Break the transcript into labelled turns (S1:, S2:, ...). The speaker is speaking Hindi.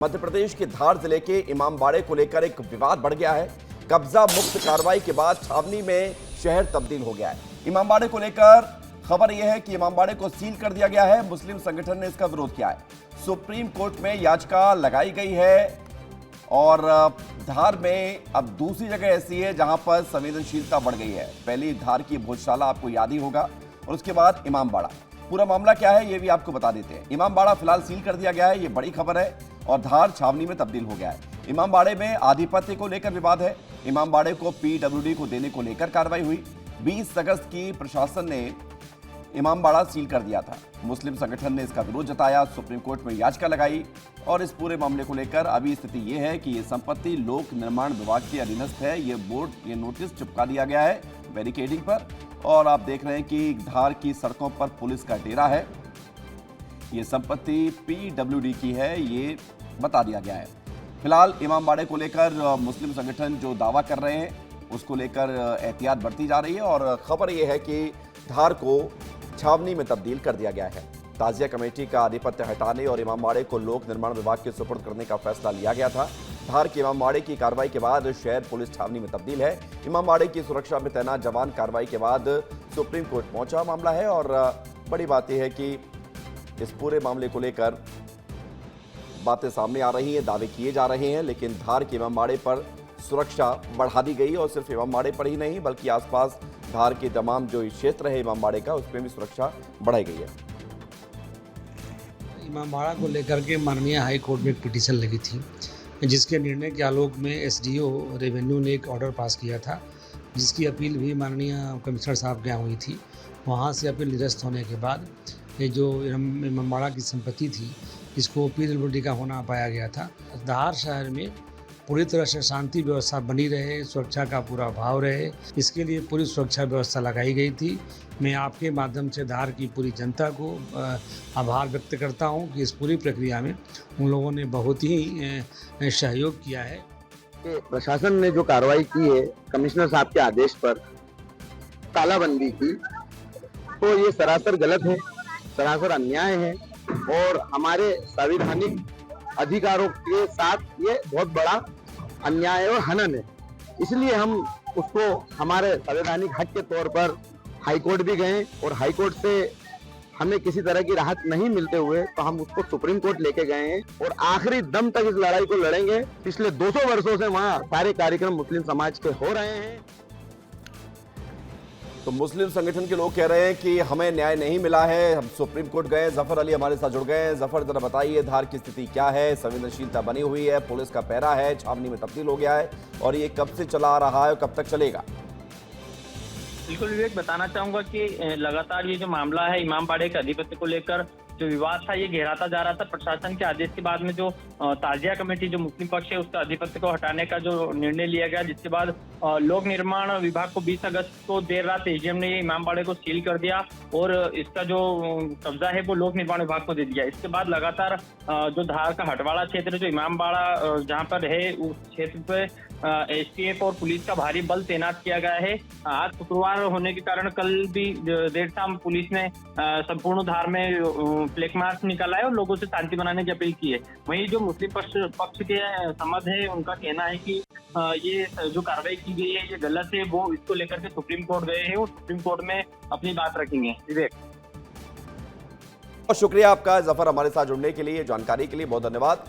S1: मध्य प्रदेश के धार जिले के इमामबाड़े को लेकर एक विवाद बढ़ गया है। कब्जा मुक्त कार्रवाई के बाद छावनी में शहर तब्दील हो गया है। इमामबाड़े को लेकर खबर यह है कि इमामबाड़े को सील कर दिया गया है। मुस्लिम संगठन ने इसका विरोध किया है। सुप्रीम कोर्ट में याचिका लगाई गई है और धार में अब दूसरी जगह ऐसी है जहां पर संवेदनशीलता बढ़ गई है। पहली धार की भोजशाला आपको याद ही होगा और उसके बाद इमामबाड़ा। पूरा मामला क्या है ये भी आपको बता देते हैं। इमामबाड़ा फिलहाल सील कर दिया गया है, ये बड़ी खबर है, और धार छावनी में तब्दील हो गया है। इमामबाड़े में आधिपत्य को लेकर विवाद है। इमामबाड़े को पीडब्ल्यूडी को देने को लेकर कार्रवाई हुई। 20 अगस्त की प्रशासन ने इमामबाड़ा सील कर दिया था। मुस्लिम संगठन ने इसका विरोध जताया, सुप्रीम कोर्ट में याचिका लगाई और इस पूरे मामले को लेकर अभी स्थिति ये है कि ये संपत्ति लोक निर्माण विभाग के अधीनस्थ है। ये नोटिस चिपका दिया गया है बैरिकेडिंग पर, और आप देख रहे हैं कि धार की सड़कों पर पुलिस का डेरा है। ये संपत्ति पीडब्ल्यूडी की है, ये बता दिया गया है। फिलहाल इमामबाड़े को लेकर मुस्लिम संगठन जो दावा कर रहे हैं उसको लेकर एहतियात बरती जा रही है, और खबर यह है कि धार को छावनी में तब्दील कर दिया गया है। ताजिया कमेटी का आधिपत्य हटाने और इमामबाड़े को लोक निर्माण विभाग के सुपुर्द करने का फैसला लिया गया था। धार के इमामबाड़े की कार्रवाई के बाद शहर पुलिस छावनी में तब्दील है। इमामबाड़े की सुरक्षा में तैनात जवान कार्रवाई के बाद सुप्रीम कोर्ट पहुंचा मामला है, और बड़ी बात यह है कि इस पूरे मामले को लेकर बातें सामने आ रही हैं, दावे किए जा रहे हैं, लेकिन धार के इमामबाड़े पर सुरक्षा बढ़ा दी गई, और सिर्फ इमामबाड़े पर ही नहीं बल्कि आसपास धार के तमाम जो क्षेत्र है इमामबाड़े का उसमें भी सुरक्षा बढ़ाई गई है।
S2: इमामबाड़ा को लेकर के माननीय हाई कोर्ट में एक पिटीशन लगी थी, जिसके निर्णय के आलोक में एसडीओ रेवेन्यू ने एक ऑर्डर पास किया था, जिसकी अपील भी माननीय कमिश्नर साहब के यहाँ हुई थी। वहाँ से अपील निरस्त होने के बाद ये जो इमामबाड़ा की संपत्ति थी इसको पीडब्ल्यूडी का होना पाया गया था। धार शहर में पूरी तरह से शांति व्यवस्था बनी रहे, सुरक्षा का पूरा भाव रहे, इसके लिए पूरी सुरक्षा व्यवस्था लगाई गई थी। मैं आपके माध्यम से धार की पूरी जनता को आभार व्यक्त करता हूं कि इस पूरी प्रक्रिया में उन लोगों ने बहुत ही सहयोग किया है।
S3: प्रशासन ने जो कार्रवाई की है कमिश्नर साहब के आदेश पर तालाबंदी की, तो ये सरासर गलत है, सरासर अन्याय है, और हमारे संवैधानिक अधिकारों के साथ ये बहुत बड़ा अन्याय और हनन है। इसलिए हम उसको हमारे संवैधानिक हक के तौर पर हाईकोर्ट भी गए, और हाईकोर्ट से हमें किसी तरह की राहत नहीं मिलते हुए तो हम उसको सुप्रीम कोर्ट लेके गए हैं, और आखिरी दम तक इस लड़ाई को लड़ेंगे। पिछले 200 वर्षों से वहाँ सारे कार्यक्रम मुस्लिम समाज के हो रहे हैं।
S1: तो मुस्लिम संगठन के लोग कह रहे हैं कि हमें न्याय नहीं मिला है, हम सुप्रीम कोर्ट गए। जफर अली हमारे साथ जुड़ गए हैं। जफर, जरा बताइए धार की स्थिति क्या है? संवेदनशीलता बनी हुई है, पुलिस का पहरा है, छावनी में तब्दील हो गया है, और ये कब से चला आ रहा है और कब तक चलेगा?
S4: बिल्कुल विवेक, बताना चाहूंगा कि लगातार ये जो मामला है इमामबाड़े के अधिपत्य को लेकर जो विवाद था ये गहराता जा रहा था। प्रशासन के आदेश के बाद में जो ताजिया कमेटी जो मुस्लिम पक्ष है उसका अधिपत्य को हटाने का जो निर्णय लिया गया, जिसके बाद लोक निर्माण विभाग को 20 अगस्त को देर रात एजीएम ने इमामबाड़े को सील कर दिया और इसका जो कब्जा है वो लोक निर्माण विभाग को दे दिया। इसके बाद लगातार जो धार का हटवाड़ा क्षेत्र जो इमामबाड़ा जहाँ पर है उस क्षेत्र पे एसटीएफ और पुलिस का भारी बल तैनात किया गया है। आज शुक्रवार होने के कारण कल भी देर शाम पुलिस ने संपूर्ण धार में फ्लैग मार्च निकाला है और लोगों से शांति बनाने की अपील की है। वहीं जो मुस्लिम पक्ष के समझ है उनका कहना है कि ये जो कार्रवाई की गई है ये गलत है, वो इसको लेकर के सुप्रीम कोर्ट गए हैं और सुप्रीम कोर्ट में अपनी बात रखेंगे। विवेक,
S1: बहुत शुक्रिया आपका जफर, हमारे साथ जुड़ने के लिए, जानकारी के लिए बहुत धन्यवाद।